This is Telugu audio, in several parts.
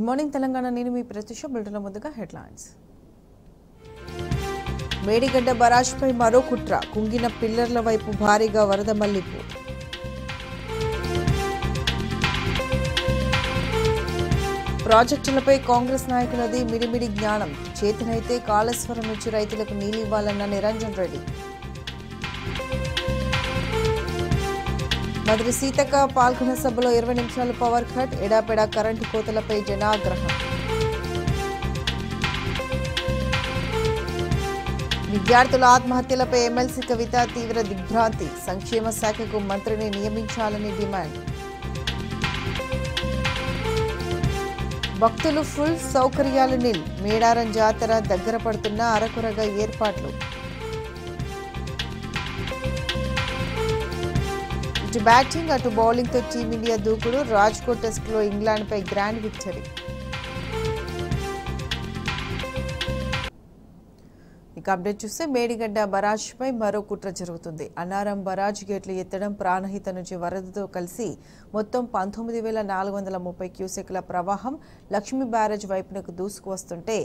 Good morning Telangana. నేను మీ ప్రత్యూష. బులెటిన్ల ముందుగా హెడ్లైన్స్. మేడిగడ్డ బరాజ్పై మరో కుట్ర. కుంగిన పిల్లర్ల వైపు భారీగా వరద మళ్లింపు. ప్రాజెక్టులపై కాంగ్రెస్ నాయకులది మిడిమిడి జ్ఞానం. చేతనైతే కాళేశ్వరం నుంచి రైతులకు నీళ్లు ఇవ్వాలన్న నిరంజన్ రెడ్డి. మంత్రి సీతక్క పాల్గొన్న సభలో 20 నిమిషాలు పవర్ కట్. ఎడాపెడా కరెంటు కోతలపై జనాగ్రహం. విద్యార్థుల ఆత్మహత్యలపై ఎమ్మెల్సీ కవిత తీవ్ర దిగ్భ్రాంతి. సంక్షేమ శాఖకు మంత్రిని నియమించాలని డిమాండ్. భక్తులు ఫుల్ సౌకర్యాలు నిల్. మేడారం జాతర దగ్గర పడుతున్న అరకొరగా ఏర్పాట్లు. ఇటు బ్యాటింగ్ అటు బౌలింగ్తో టీమిండియా దూకుడు. రాజ్కోట్ టెస్టులో ఇంగ్లాండ్పై గ్రాండ్ విక్టరీ. ఇక అప్డేట్ చూస్తే మేడిగడ్డ బరాజ్పై మరో కుట్ర జరుగుతుంది. అన్నారం బరాజ్ గేట్లు ఎత్తడం, ప్రాణహిత నుంచి వరదతో కలిసి మొత్తం 19,430 క్యూసెక్ల ప్రవాహం లక్ష్మీ బ్యారేజ్ వైపునకు దూసుకువస్తుంటే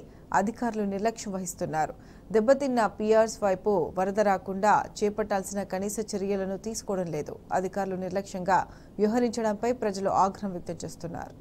అధికారులు నిర్లక్ష్యం వహిస్తున్నారు. దెబ్బతిన్న పియర్స్ వైపు వరద రాకుండా చేపట్టాల్సిన కనీస చర్యలను తీసుకోవడం లేదు. అధికారులు నిర్లక్ష్యంగా వ్యవహరించడంపై ప్రజలు ఆగ్రహం వ్యక్తం చేస్తున్నారు.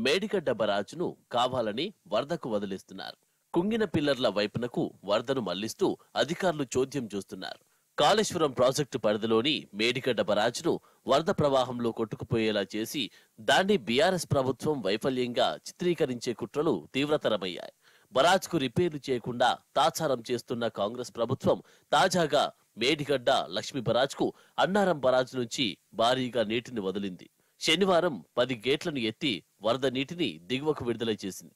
మేడిగడ్డ బరాజ్ను కావాలని వరదకు వదిలిస్తున్నారు. కుంగిన పిల్లర్ల వైపునకు వరదను మళ్లిస్తూ అధికారులు చోద్యం చూస్తున్నారు. కాళేశ్వరం ప్రాజెక్టు పరిధిలోని మేడిగడ్డ బరాజ్ను వరద ప్రవాహంలో కొట్టుకుపోయేలా చేసి దాన్ని బీఆర్ఎస్ ప్రభుత్వం వైఫల్యంగా చిత్రీకరించే కుట్రలు తీవ్రతరమయ్యాయి. బరాజ్కు రిపేర్లు చేయకుండా తాచారం చేస్తున్న కాంగ్రెస్ ప్రభుత్వం తాజాగా మేడిగడ్డ లక్ష్మీ బరాజ్కు అన్నారం బరాజ్ నుంచి భారీగా నీటిని వదిలింది. శనివారం 10 గేట్లను ఎత్తి వరద నీటిని దిగువకు విడుదల చేసింది.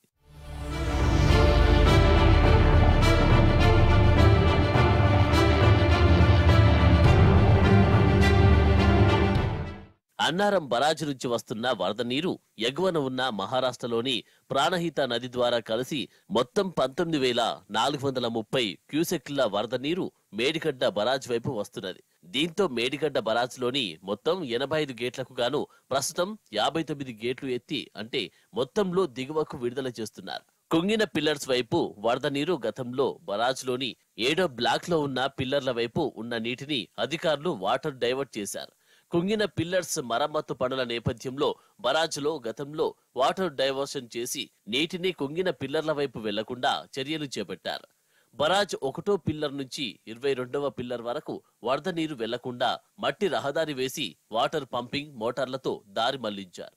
అన్నారం బరాజ్ నుంచి వస్తున్న వరద నీరు ఎగువన ఉన్న మహారాష్ట్రలోని ప్రాణహిత నది ద్వారా కలిసి మొత్తం 19,430 క్యూసెక్ల వరద నీరు మేడిగడ్డ బరాజ్ వైపు వస్తున్నది. దీంతో మేడిగడ్డ బరాజ్ లోని మొత్తం 85 గేట్లకు గాను ప్రస్తుతం 59 గేట్లు ఎత్తి అంటే మొత్తంలో దిగువకు విడుదల చేస్తున్నారు. కుంగిన పిల్లర్స్ వైపు వరద నీరు గతంలో బరాజ్ లోని 7వ బ్లాక్ లో ఉన్న పిల్లర్ల వైపు ఉన్న నీటిని అధికారులు వాటర్ డైవర్ట్ చేశారు. కుంగిన పిల్లర్స్ మరమ్మతు పనుల నేపథ్యంలో బరాజ్ లో గతంలో వాటర్ డైవర్షన్ చేసి నీటిని కుంగిన పిల్లర్ల వైపు వెళ్లకుండా చర్యలు చేపట్టారు. బరాజ్ 1వ పిల్లర్ నుంచి 22వ పిల్లర్ వరకు వరద నీరు వెళ్లకుండా మట్టి రహదారి వేసి వాటర్ పంపింగ్ మోటార్లతో దారి మళ్లించారు.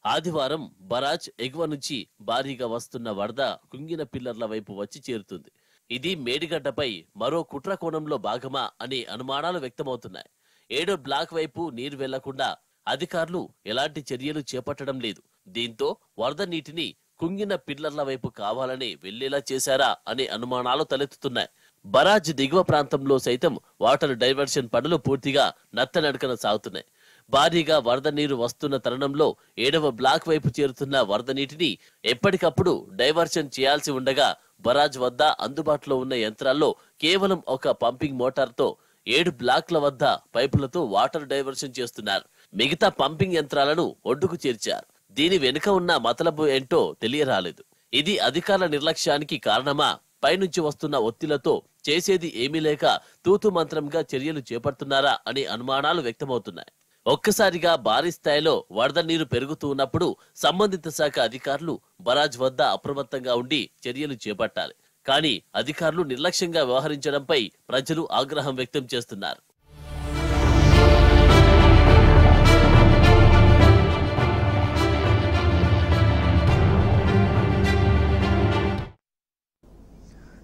ఆదివారం బరాజ్ ఎగువ నుంచి భారీగా వస్తున్న వరద కుంగిన పిల్లర్ల వైపు వచ్చి చేరుతుంది. ఇది మేడిగడ్డపై మరో కుట్ర కోణంలో భాగమా అనే అనుమానాలు వ్యక్తమవుతున్నాయి. 7వ బ్లాక్ వైపు నీరు వెళ్లకుండా అధికారులు ఎలాంటి చర్యలు చేపట్టడం లేదు. దీంతో వరద నీటిని కుంగిన పిల్లర్ల వైపు కావాలని వెళ్లేలా చేశారా అనే అనుమానాలు తలెత్తుతున్నాయి. బరాజ్ దిగువ ప్రాంతంలో సైతం వాటర్ డైవర్షన్ పనులు పూర్తిగా నత్తనడకన సాగుతున్నాయి. భారీగా వరద నీరు వస్తున్న తరుణంలో 7వ బ్లాక్ వైపు చేరుతున్న వరద నీటిని ఎప్పటికప్పుడు డైవర్షన్ చేయాల్సి ఉండగా బరాజ్ వద్ద అందుబాటులో ఉన్న యంత్రాల్లో కేవలం ఒక పంపింగ్ మోటార్తో 7 బ్లాక్ల వద్ద పైపులతో వాటర్ డైవర్షన్ చేస్తున్నారు. మిగతా పంపింగ్ యంత్రాలను ఒడ్డుకు చేర్చారు. దీని వెనుక ఉన్న మతలబు ఏంటో తెలియరాలేదు. ఇది అధికారుల నిర్లక్ష్యానికి కారణమా, పైనుంచి వస్తున్న ఒత్తిళ్లతో చేసేది ఏమీ లేక తూతు మంత్రంగా చర్యలు చేపడుతున్నారా అనే అనుమానాలు వ్యక్తమవుతున్నాయి. ఒక్కసారిగా భారీ స్థాయిలో వరద నీరు పెరుగుతూ ఉన్నప్పుడు సంబంధిత శాఖ అధికారులు బరాజ్ వద్ద అప్రమత్తంగా ఉండి చర్యలు చేపట్టాలి. కానీ అధికారులు నిర్లక్ష్యంగా వ్యవహరించడంపై ప్రజలు ఆగ్రహం వ్యక్తం చేస్తున్నారు.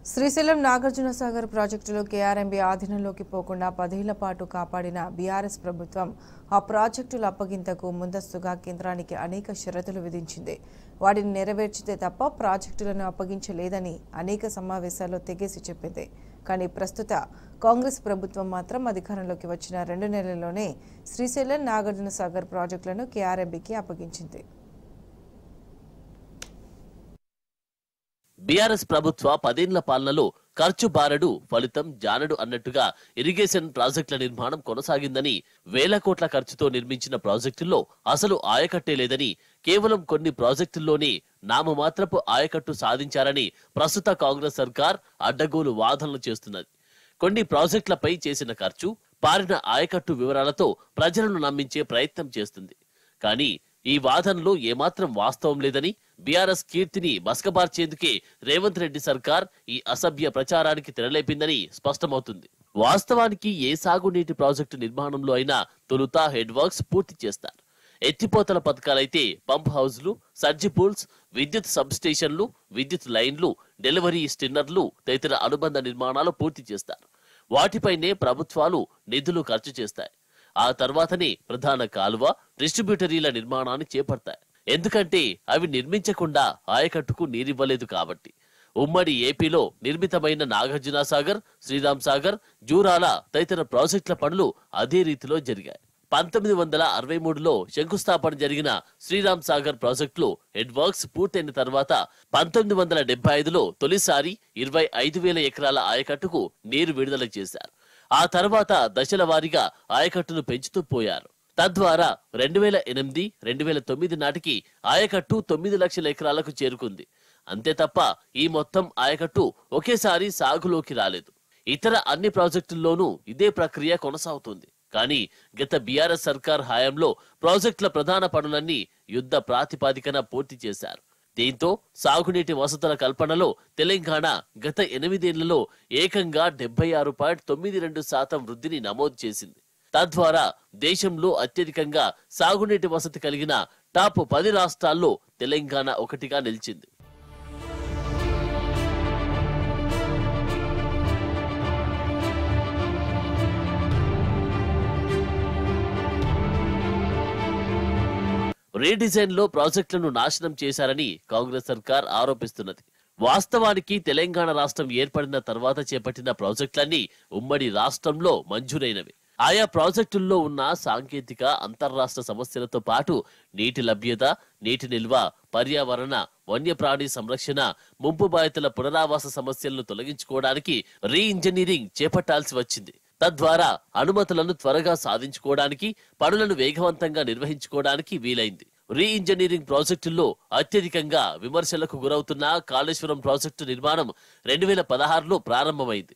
శ్రీశైలం నాగార్జున సాగర్ ప్రాజెక్టులో కేఆర్ఎంబీ ఆధీనంలోకి పోకుండా 10 ఏళ్ల పాటు కాపాడిన బీఆర్ఎస్ ప్రభుత్వం ఆ ప్రాజెక్టుల అప్పగింతకు ముందస్తుగా కేంద్రానికి అనేక షరతులు విధించింది. వాటిని నెరవేర్చితే తప్ప ప్రాజెక్టులను అప్పగించలేదని అనేక సమావేశాల్లో తెగేసి చెప్పింది. కానీ ప్రస్తుత కాంగ్రెస్ ప్రభుత్వం మాత్రం అధికారంలోకి వచ్చిన 2 నెలల్లోనే శ్రీశైలం నాగార్జున సాగర్ ప్రాజెక్టులను కేఆర్ఎంబీకి అప్పగించింది. బీఆర్ఎస్ ప్రభుత్వ 10 ఏళ్ల పాలనలో ఖర్చు బారడు ఫలితం జానడు అన్నట్టుగా ఇరిగేషన్ ప్రాజెక్టుల నిర్మాణం కొనసాగిందని, వేల కోట్ల ఖర్చుతో నిర్మించిన ప్రాజెక్టుల్లో అసలు ఆయకట్టే లేదని, కేవలం కొన్ని ప్రాజెక్టుల్లోనే నామమాత్రపు ఆయకట్టు సాధించారని ప్రస్తుత కాంగ్రెస్ సర్కార్ అడ్డగోలు వాదనలు చేస్తున్నది. కొన్ని ప్రాజెక్టులపై చేసిన ఖర్చు, పారిన ఆయకట్టు వివరాలతో ప్రజలను నమ్మించే ప్రయత్నం చేస్తుంది. కానీ ఈ వాదనలో ఏమాత్రం వాస్తవం లేదని, బీఆర్ఎస్ కీర్తిని మస్కబార్చేందుకే రేవంత్ రెడ్డి సర్కార్ ఈ అసభ్య ప్రచారానికి తెరలేపిందని స్పష్టమవుతుంది. వాస్తవానికి ఏ సాగునీటి ప్రాజెక్టు నిర్మాణంలో అయినా తొలుత హెడ్ వర్క్స్ పూర్తి చేస్తారు. ఎత్తిపోతల పథకాలైతే పంప్ హౌజ్లు, సర్జీ పూల్స్, విద్యుత్ సబ్ స్టేషన్లు, విద్యుత్ లైన్లు, డెలివరీ స్టిన్నర్లు తదితర అనుబంధ నిర్మాణాలు పూర్తి చేస్తారు. వాటిపైనే ప్రభుత్వాలు నిధులు ఖర్చు చేస్తాయి. ఆ తర్వాతనే ప్రధాన కాలువ, డిస్ట్రిబ్యూటరీల నిర్మాణాన్ని చేపడతాయి. ఎందుకంటే అవి నిర్మించకుండా ఆయకట్టుకు నీరివ్వలేదు కాబట్టి. ఉమ్మడి ఏపీలో నిర్మితమైన నాగార్జున సాగర్, శ్రీరామ్ సాగర్, జూరాల తదితర ప్రాజెక్టుల పనులు అదే రీతిలో జరిగాయి. 1963లో శంకుస్థాపన జరిగిన శ్రీరామ్ సాగర్ ప్రాజెక్టులో హెడ్ వర్క్స్ పూర్తయిన తర్వాత 1975లో తొలిసారి 25,000 ఎకరాల ఆయకట్టుకు నీరు విడుదల చేశారు. ఆ తర్వాత దశల వారీగా ఆయకట్టును పెంచుతూ పోయారు. తద్వారా 2008, 2009 నాటికి ఆయకట్టు 9 లక్షల ఎకరాలకు చేరుకుంది. అంతే తప్ప ఈ మొత్తం ఆయకట్టు ఒకేసారి సాగులోకి రాలేదు. ఇతర అన్ని ప్రాజెక్టుల్లోనూ ఇదే ప్రక్రియ కొనసాగుతుంది. కానీ గత బీఆర్ఎస్ సర్కార్ హయాంలో ప్రాజెక్టుల ప్రధాన పనులన్నీ యుద్ధ ప్రాతిపాదికన పూర్తి చేశారు. దీంతో సాగునీటి వసతుల కల్పనలో తెలంగాణ గత 8 ఏళ్లలో ఏకంగా 76.92% వృద్ధిని నమోదు చేసింది. తద్వారా దేశంలో అత్యధికంగా సాగునీటి వసతి కలిగిన టాప్ 10 రాష్ట్రాల్లో తెలంగాణ ఒకటిగా నిలిచింది. రీడిజైన్ లో ప్రాజెక్టులను నాశనం చేశారని కాంగ్రెస్ సర్కార్ ఆరోపిస్తున్నది. వాస్తవానికి తెలంగాణ రాష్ట్రం ఏర్పడిన తర్వాత చేపట్టిన ప్రాజెక్టులన్నీ ఉమ్మడి రాష్ట్రంలో మంజూరైనవి. ఆయా ప్రాజెక్టుల్లో ఉన్న సాంకేతిక అంతర్రాష్ట్ర సమస్యలతో పాటు నీటి లభ్యత, నీటి నిల్వ, పర్యావరణ, వన్యప్రాణి సంరక్షణ, ముంపు బాధితుల పునరావాస సమస్యలను తొలగించుకోవడానికి రీ ఇంజనీరింగ్ చేపట్టాల్సి వచ్చింది. తద్వారా అనుమతులను త్వరగా సాధించుకోవడానికి, పనులను వేగవంతంగా నిర్వహించుకోవడానికి వీలైంది. రీ ఇంజనీరింగ్ ప్రాజెక్టుల్లో అత్యధికంగా విమర్శలకు గురవుతున్న కాళేశ్వరం ప్రాజెక్టు నిర్మాణం 2016లో ప్రారంభమైంది.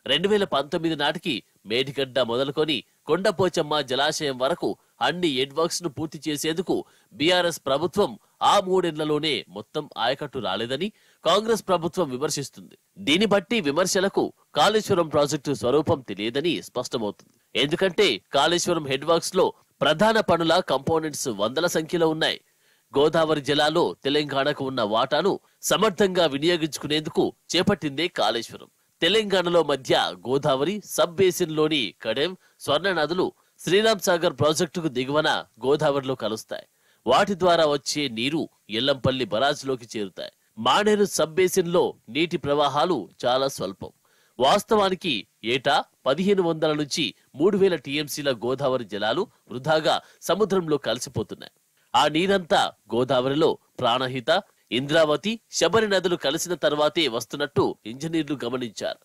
2019 నాటికి మేడిగడ్డ మొదలుకొని కొండపోచమ్మ జలాశయం వరకు అన్ని హెడ్ వర్క్స్ ను పూర్తి చేసేందుకు బీఆర్ఎస్ ప్రభుత్వం ఆ 3 ఏళ్లలోనే మొత్తం ఆయకట్టు రాలేదని కాంగ్రెస్ ప్రభుత్వం విమర్శిస్తుంది. దీన్ని బట్టి విమర్శలకు కాళేశ్వరం ప్రాజెక్టు స్వరూపం తెలియదని స్పష్టమవుతుంది. ఎందుకంటే కాళేశ్వరం హెడ్ వర్క్స్ లో ప్రధాన పనుల కంపోనెంట్స్ వందల సంఖ్యలో ఉన్నాయి. గోదావరి జలాల్లో తెలంగాణకు ఉన్న వాటాను సమర్థంగా వినియోగించుకునేందుకు చేపట్టిందే కాళేశ్వరం. తెలంగాణలో మధ్య గోదావరి సబ్ బేసిన్ లోని కడెం, స్వర్ణ నదులు శ్రీరామ్ సాగర్ ప్రాజెక్టుకు దిగువన గోదావరిలో కలుస్తాయి. వాటి ద్వారా వచ్చే నీరు ఎల్లంపల్లి బరాజ్లోకి చేరుతాయి. మానేరు సబ్ బేసిన్ లో నీటి ప్రవాహాలు చాలా స్వల్పం. వాస్తవానికి ఏటా 1500 నుంచి 3000 టీఎంసీల గోదావరి జలాలు వృధాగా సముద్రంలో కలిసిపోతున్నాయి. ఆ నీరంతా గోదావరిలో ప్రాణహిత, ఇంద్రావతి, శబరి నదులు కలిసిన తర్వాతే వస్తున్నట్టు ఇంజనీర్లు గమనించారు.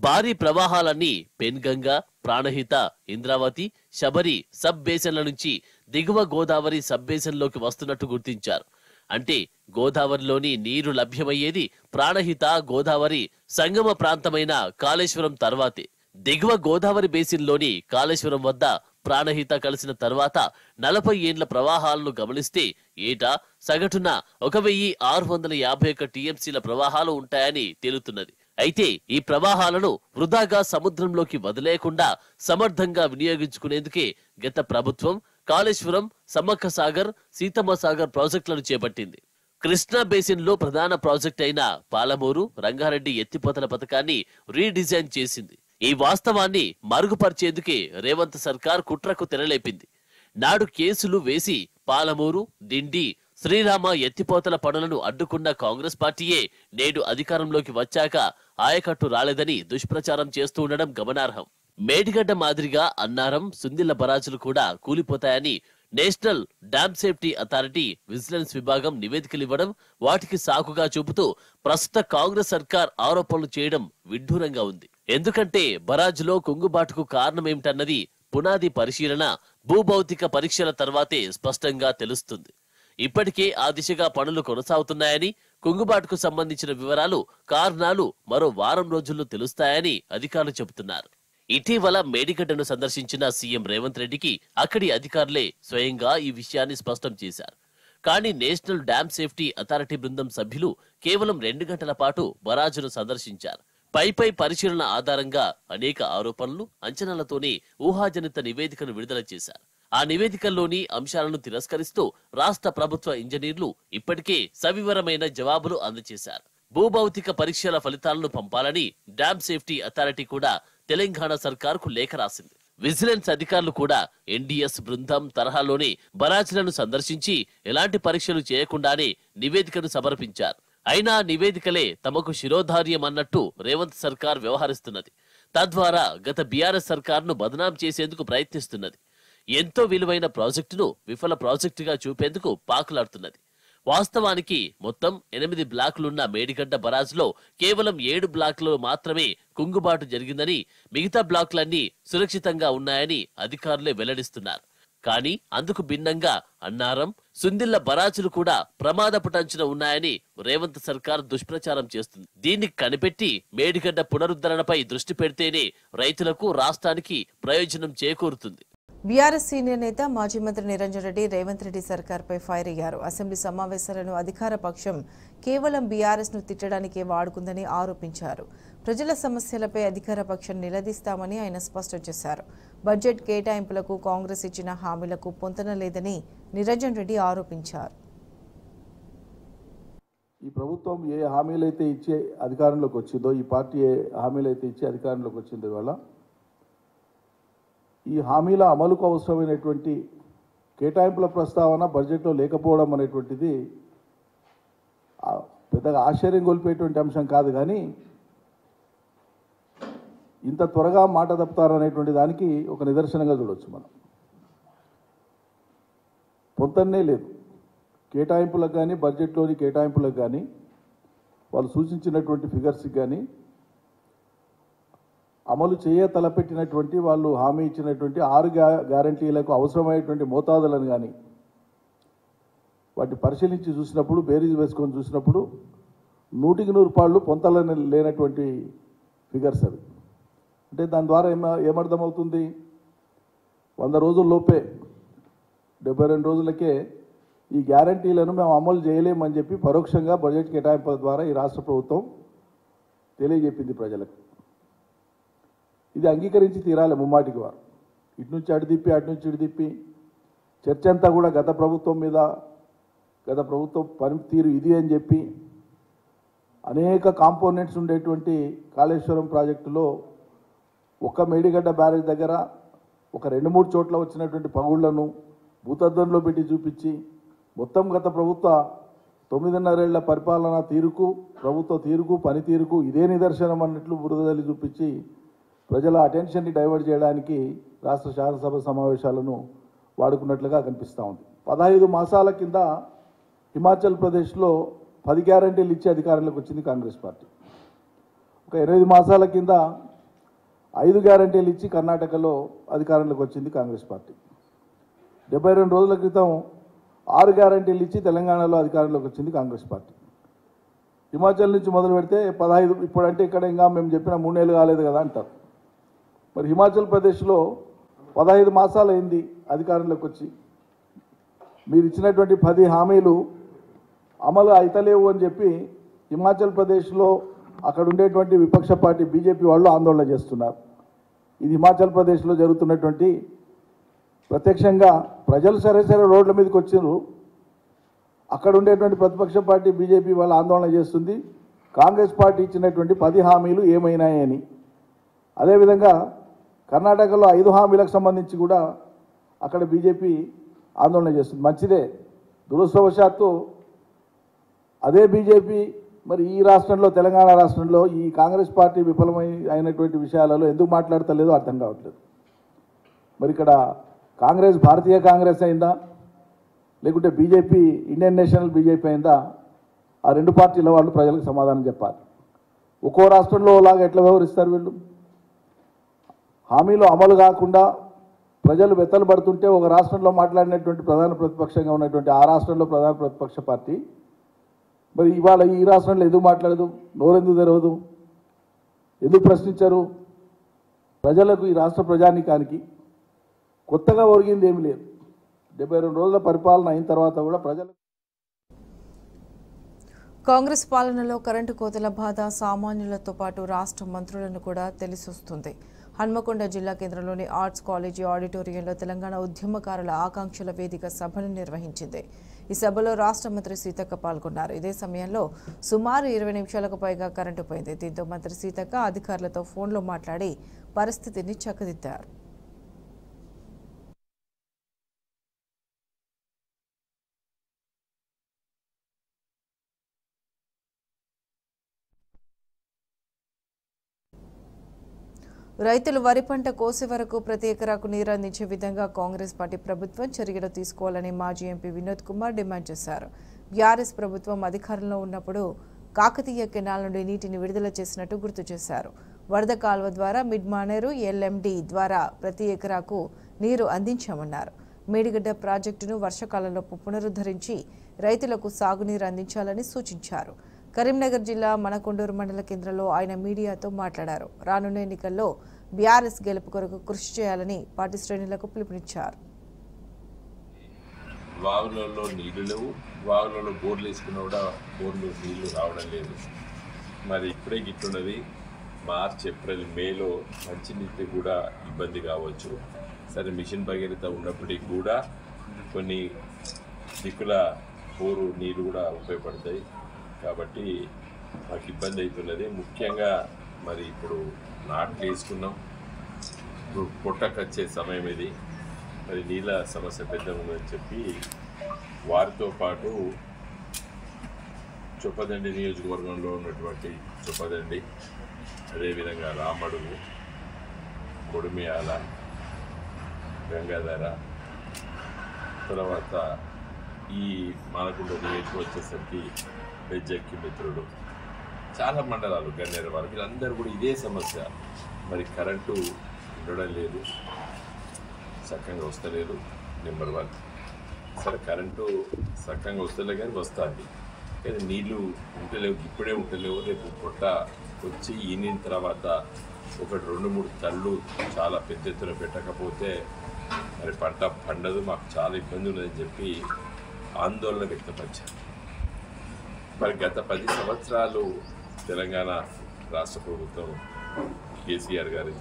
భారీ ప్రవాహాలన్నీ పెన్గంగా, ప్రాణహిత, ఇంద్రావతి, శబరి సబ్ బేసిన్ల నుంచి దిగువ గోదావరి సబ్ బేసిన్ లోకి వస్తున్నట్టు గుర్తించారు. అంటే గోదావరిలోని నీరు లభ్యమయ్యేది ప్రాణహిత, గోదావరి సంగమ ప్రాంతమైన కాళేశ్వరం తర్వాతే. దిగువ గోదావరి బేసిన్లోని కాళేశ్వరం వద్ద ప్రాణహిత కలిసిన తర్వాత 40 ఏండ్ల ప్రవాహాలను గమనిస్తే ఏటా సగటున 1651 టీఎంసీల ప్రవాహాలు ఉంటాయని తేలుతున్నది. అయితే ఈ ప్రవాహాలను వృధాగా సముద్రంలోకి వదిలేయకుండా సమర్థంగా వినియోగించుకునేందుకే గత ప్రభుత్వం కాళేశ్వరం, సమ్మక్క సాగర్, సీతమ్మ సాగర్ ప్రాజెక్టులను చేపట్టింది. కృష్ణా బేసిన్ లో ప్రధాన ప్రాజెక్ట్ అయిన పాలమూరు, రంగారెడ్డి ఎత్తిపోతల పథకాన్ని రీడిజైన్ చేసింది. ఈ వాస్తవాన్ని మరుగుపరిచేందుకే రేవంత్ సర్కార్ కుట్రకు తెరలేపింది. నాడు కేసులు వేసి పాలమూరు, డిండి, శ్రీరామ ఎత్తిపోతల పనులను అడ్డుకున్న కాంగ్రెస్ పార్టీయే నేడు అధికారంలోకి వచ్చాక ఆయకట్టు రాలేదని దుష్ప్రచారం చేస్తూ ఉండడం గమనార్హం. మేడిగడ్డ మాదిరిగా అన్నారం, సుందిళ్ల బరాజులు కూడా కూలిపోతాయని national dam safety authority vigilance విభాగం నివేదికలివ్వడం, వాటికి సాకుగా చూపుతూ ప్రస్తుత కాంగ్రెస్ సర్కార్ ఆరోపణలు చేయడం విడ్డూరంగా ఉంది. ఎందుకంటే బరాజులో కుంగుబాటుకు కారణమేమిటన్నది పునాది పరిశీలన, భూభౌతిక పరీక్షల తర్వాతే స్పష్టంగా తెలుస్తుంది. ఇప్పటికే ఆ దిశగా పనులు కొనసాగుతున్నాయని, కుంగుబాటుకు సంబంధించిన వివరాలు, కారణాలు మరో వారం రోజుల్లో తెలుస్తాయని అధికారులు చెబుతున్నారు. ఇటీవల మేడిగడ్డను సందర్శించిన సీఎం రేవంత్ రెడ్డికి అక్కడి అధికారులే స్వయంగా ఈ విషయాన్ని స్పష్టం చేశారు. కానీ నేషనల్ డ్యామ్ సేఫ్టీ అథారిటీ బృందం సభ్యులు కేవలం 2 గంటల పాటు బరాజును సందర్శించారు. పై పరిశీలన ఆధారంగా అనేక ఆరోపణలు, అంచనాలతోనే ఊహాజనిత నివేదికను విడుదల చేశారు. ఆ నివేదికల్లోని అంశాలను తిరస్కరిస్తూ రాష్ట్ర ప్రభుత్వ ఇంజనీర్లు ఇప్పటికే సవివరమైన జవాబులు అందజేశారు. భూభౌతిక పరీక్షల ఫలితాలను పంపాలని డ్యామ్ సేఫ్టీ అథారిటీ కూడా తెలంగాణ సర్కార్కు లేఖ రాసింది. విజిలెన్స్ అధికారులు కూడా ఎన్డీఎస్ బృందం తరహాలోనే బరాజులను సందర్శించి ఎలాంటి పరీక్షలు చేయకుండానే నివేదికను సమర్పించారు. అయినా నివేదికలే తమకు శిరోధార్యం అన్నట్టు రేవంత్ సర్కార్ వ్యవహరిస్తున్నది. తద్వారా గత బీఆర్ఎస్ సర్కార్ను బదనాం చేసేందుకు ప్రయత్నిస్తున్నది. ఎంతో విలువైన ప్రాజెక్టును విఫల ప్రాజెక్టుగా చూపేందుకు పాకులాడుతున్నది. వాస్తవానికి మొత్తం 8 బ్లాకులున్న మేడిగడ్డ బరాజ్లో కేవలం 7 బ్లాకులు మాత్రమే కుంగుబాటు జరిగిందని, మిగతా బ్లాకులన్నీ సురక్షితంగా ఉన్నాయని అధికారులే వెల్లడిస్తున్నారు. కానీ అందుకు భిన్నంగా అన్నారం, సుందిళ్ల బరాజులు కూడా ప్రమాదపుటంచున ఉన్నాయని రేవంత్ సర్కార్ దుష్ప్రచారం చేస్తుంది. దీన్ని కనిపెట్టి మేడిగడ్డ పునరుద్ధరణపై దృష్టి పెడితేనే రైతులకు, రాష్ట్రానికి ప్రయోజనం చేకూరుతుంది. బీఆర్ఎస్ సీనియర్ నేత మాజీ మంత్రి నిరంజన్ రెడ్డి రేవంత్ రెడ్డి సర్కార్పై ఫైర్ అయ్యారు. అసెంబ్లీ సమావేశాలను అధికార పక్షం కేవలం బీఆర్ఎస్ ను తిట్టడానికే వాడుకుందని ఆరోపించారు. ప్రజల సమస్యలపై అధికార పక్షం నిలదీస్తామని ఆయన స్పష్టం చేశారు. బడ్జెట్ కేటాయింపులకు కాంగ్రెస్ ఇచ్చిన హామీలకు పొంతన లేదని నిరంజన్ రెడ్డి ఆరోపించారు. ఈ ప్రభుత్వం ఏ హామీలైతే ఇచ్చే అధికారంలోకి వచ్చిందో, ఈ పార్టీ ఏ హామీలైతే ఇచ్చే అధికారంలోకి వచ్చిందో ఇవాళ ఈ హామీల అమలుకు అవసరమైనటువంటి కేటాయింపుల ప్రస్తావన బడ్జెట్లో లేకపోవడం అనేటువంటిది పెద్దగా ఆశ్చర్యం గొలిపేటువంటి అంశం కాదు. కానీ ఇంత త్వరగా మాట తప్పుతారనేటువంటి దానికి ఒక నిదర్శనంగా చూడవచ్చు. మనం పొంతన్నే లేదు కేటాయింపులకు కానీ, బడ్జెట్లోని కేటాయింపులకు కానీ, వాళ్ళు సూచించినటువంటి ఫిగర్స్కి కానీ, అమలు తలపెట్టినటువంటి వాళ్ళు హామీ ఇచ్చినటువంటి 6 గ్యారంటీలకు అవసరమైనటువంటి మోతాదులను కానీ వాటి పరిశీలించి చూసినప్పుడు, బేరీజ్ వేసుకొని చూసినప్పుడు 100కి 100 పాళ్ళు పొంతలని లేనటువంటి ఫిగర్స్ అవి. అంటే దాని ద్వారా ఏమర్థమవుతుంది? 100 రోజుల్లోపే 72 రోజులకే ఈ గ్యారంటీలను మేము అమలు చేయలేమని చెప్పి పరోక్షంగా బడ్జెట్ కేటాయింపుల ద్వారా ఈ రాష్ట్ర ప్రభుత్వం తెలియజెప్పింది ప్రజలకు. ఇది అంగీకరించి తీరాలి ముమ్మాటికి వారు. ఇటు నుంచి అటు తిప్పి, అటు నుంచి ఇటు తిప్పి చర్చ అంతా కూడా గత ప్రభుత్వం మీద, గత ప్రభుత్వం పనితీరు ఇది అని చెప్పి అనేక కాంపోనెంట్స్ ఉండేటువంటి కాళేశ్వరం ప్రాజెక్టులో ఒక్క మేడిగడ్డ బ్యారేజ్ దగ్గర ఒక 2-3 చోట్ల వచ్చినటువంటి పగుళ్లను భూతద్దంలో పెట్టి చూపించి మొత్తం గత ప్రభుత్వ 9.5 ఏళ్ల పరిపాలన తీరుకు, ప్రభుత్వ తీరుకు, పనితీరుకు ఇదే నిదర్శనం అన్నట్లు బురదల్లి చూపించి ప్రజల అటెన్షన్ని డైవర్ట్ చేయడానికి రాష్ట్ర శాసనసభ సమావేశాలను వాడుకున్నట్లుగా కనిపిస్తూ ఉంది. 15 మాసాల కింద హిమాచల్ ప్రదేశ్లో 10 గ్యారంటీలు ఇచ్చి అధికారంలోకి వచ్చింది కాంగ్రెస్ పార్టీ. ఒక 8 మాసాల కింద 5 గ్యారంటీలు ఇచ్చి కర్ణాటకలో అధికారంలోకి వచ్చింది కాంగ్రెస్ పార్టీ. 72 రోజుల క్రితం 6 గ్యారంటీలు ఇచ్చి తెలంగాణలో అధికారంలోకి వచ్చింది కాంగ్రెస్ పార్టీ. హిమాచల్ నుంచి మొదలు పెడితే 15, ఇప్పుడంటే ఇక్కడ ఇంకా మేము చెప్పిన 3 నెలలు కాలేదు కదా అంటారు. మరి హిమాచల్ ప్రదేశ్లో 15 మాసాలు అయింది అధికారంలోకి వచ్చి. మీరు ఇచ్చినటువంటి 10 హామీలు అమలు అయితలేవు అని చెప్పి హిమాచల్ ప్రదేశ్లో అక్కడ ఉండేటువంటి విపక్ష పార్టీ బీజేపీ వాళ్ళు ఆందోళన చేస్తున్నారు. ఇది హిమాచల్ ప్రదేశ్లో జరుగుతున్నటువంటి ప్రత్యక్షంగా ప్రజలు సరే రోడ్ల మీదకి వచ్చినారు. అక్కడ ఉండేటువంటి ప్రతిపక్ష పార్టీ బీజేపీ వాళ్ళు ఆందోళన చేస్తుంది. కాంగ్రెస్ పార్టీ ఇచ్చినటువంటి 10 హామీలు ఏమైనాయని. అదేవిధంగా కర్ణాటకలో 5 హామీలకు సంబంధించి కూడా అక్కడ బీజేపీ ఆందోళన చేస్తుంది. మంచిదే. దురదృష్టవశాత్తు అదే బీజేపీ మరి ఈ రాష్ట్రంలో, తెలంగాణ రాష్ట్రంలో ఈ కాంగ్రెస్ పార్టీ అయినటువంటి విషయాలలో ఎందుకు మాట్లాడతలేదో అర్థం కావట్లేదు. మరి ఇక్కడ కాంగ్రెస్ భారతీయ కాంగ్రెస్ అయిందా, లేకుంటే బీజేపీ ఇండియన్ నేషనల్ బీజేపీ అయిందా? ఆ రెండు పార్టీల వాళ్ళు ప్రజలకు సమాధానం చెప్పాలి. ఒక్కో రాష్ట్రంలో లాగా ఎట్లా వ్యవహరిస్తారు వీళ్ళు? హామీలు అమలు కాకుండా ప్రజలు వెత్తలు పడుతుంటే ఒక రాష్ట్రంలో మాట్లాడినటువంటి ప్రధాన ప్రతిపక్షంగా ఉన్నటువంటి ఆ రాష్ట్రంలో ప్రధాన ప్రతిపక్ష పార్టీ మరి ఇవాళ ఈ రాష్ట్రంలో ఎందుకు మాట్లాడదు? నోరెందుకు తెరవదు? ఎందుకు ప్రశ్నించరు? ప్రజలకు, ఈ రాష్ట్ర ప్రజానీకానికి కొత్తగా ఒరిగింది ఏమీ లేదు. 72 రోజుల పరిపాలన అయిన తర్వాత కూడా ప్రజలు కాంగ్రెస్ పాలనలో కరెంటు కోతల బాధ సామాన్యులతో పాటు రాష్ట్ర మంత్రులను కూడా తెలిసొస్తుంది. హన్మకొండ జిల్లా కేంద్రంలోని ఆర్ట్స్ కాలేజీ ఆడిటోరియంలో తెలంగాణ ఉద్యమకారుల ఆకాంక్షల వేదిక సభను నిర్వహించింది. ఈ సభలో రాష్ట్ర మంత్రి సీతక్క పాల్గొన్నారు. ఇదే సమయంలో సుమారు 20 నిమిషాలకు పైగా కరెంటు పోయింది. దీంతో మంత్రి సీతక్క అధికారులతో ఫోన్లో మాట్లాడి పరిస్థితిని చక్కదిద్దారు. రైతులు వరి పంట కోసే వరకు ప్రతి ఎకరాకు నీరు అందించే విధంగా కాంగ్రెస్ పార్టీ ప్రభుత్వం చర్యలు తీసుకోవాలని మాజీ ఎంపీ వినోద్ కుమార్ డిమాండ్ చేశారు. బీఆర్ఎస్ ప్రభుత్వం అధికారంలో ఉన్నప్పుడు కాకతీయ కెనాల్ నుండి నీటిని విడుదల చేసినట్టు గుర్తు చేశారు. వరద కాల్వ ద్వారా మిడ్ మానేరు ఎల్ఎండి ద్వారా ప్రతి ఎకరాకు నీరు అందించామన్నారు. మేడిగడ్డ ప్రాజెక్టును వర్షాకాలంలో పునరుద్ధరించి రైతులకు సాగునీరు అందించాలని సూచించారు. కరీంనగర్ జిల్లా మనకొండూరు మండల కేంద్రంలో ఆయన మీడియాతో మాట్లాడారు. రానున్న ఎన్నికల్లో బీఆర్ఎస్ గెలుపు కొరకు కృషి చేయాలని పార్టీ శ్రేణులకు పిలుపునిచ్చారు. వాగులలో నీళ్లు లేవు, వాగులలో బోర్లు వేసుకున్నా కూడా బోర్లు నీళ్లు రావడం లేదు. మరి ఇప్పుడే గిట్టున్నది. మార్చ్, ఏప్రిల్, మేలో మంచినీటి కూడా ఇబ్బంది కావచ్చు. సరే, మిషన్ భగీరథ ఉన్నప్పటికీ కూడా కొన్ని దిక్కుల బోరు నీళ్ళు కూడా ఉపయోగపడతాయి. కాబట్టి మాకు ఇబ్బంది అవుతున్నది. ముఖ్యంగా మరి ఇప్పుడు నాట్లు వేసుకున్నాం, ఇప్పుడు పొట్టకొచ్చే సమయం ఇది. మరి నీళ్ళ సమస్య పెద్ద ఉందని చెప్పి వారితో పాటు చొప్పదండి నియోజకవర్గంలో ఉన్నటువంటి చొప్పదండి, అదేవిధంగా రామడుగు, కొడిమియాల, గంగాధర, తర్వాత ఈ మనకుండ నియోజకవర్గం వచ్చేసరికి బెజ్జక్కి మిత్రుడు, చాలా మండలాలు, గన్నేరు వారు, వీళ్ళందరూ కూడా ఇదే సమస్య. మరి కరెంటు ఉండడం లేదు, చక్కగా వస్తలేదు. నెంబర్ 1. సరే, కరెంటు చక్కగా వస్తలే కానీ వస్తుంది, కానీ నీళ్ళు ఉంటలేవు, ఇప్పుడే ఉంటలేవు. రేపు పొట్ట వచ్చి ఈనిన తర్వాత 1-2-3 తళ్ళు చాలా పెద్ద ఎత్తున పెట్టకపోతే మరి పంట పండదు, మాకు చాలా ఇబ్బంది ఉన్నదని చెప్పి ఆందోళన వ్యక్తపరిచారు. మరి గత 10 సంవత్సరాలు తెలంగాణ రాష్ట్ర ప్రభుత్వం, కేసీఆర్ గారి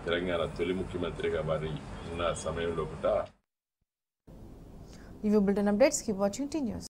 తెలంగాణ తొలి ముఖ్యమంత్రిగా వారి ఉన్న సమయంలో కూడా ఇవి bulletin updates. Keep watching tea news.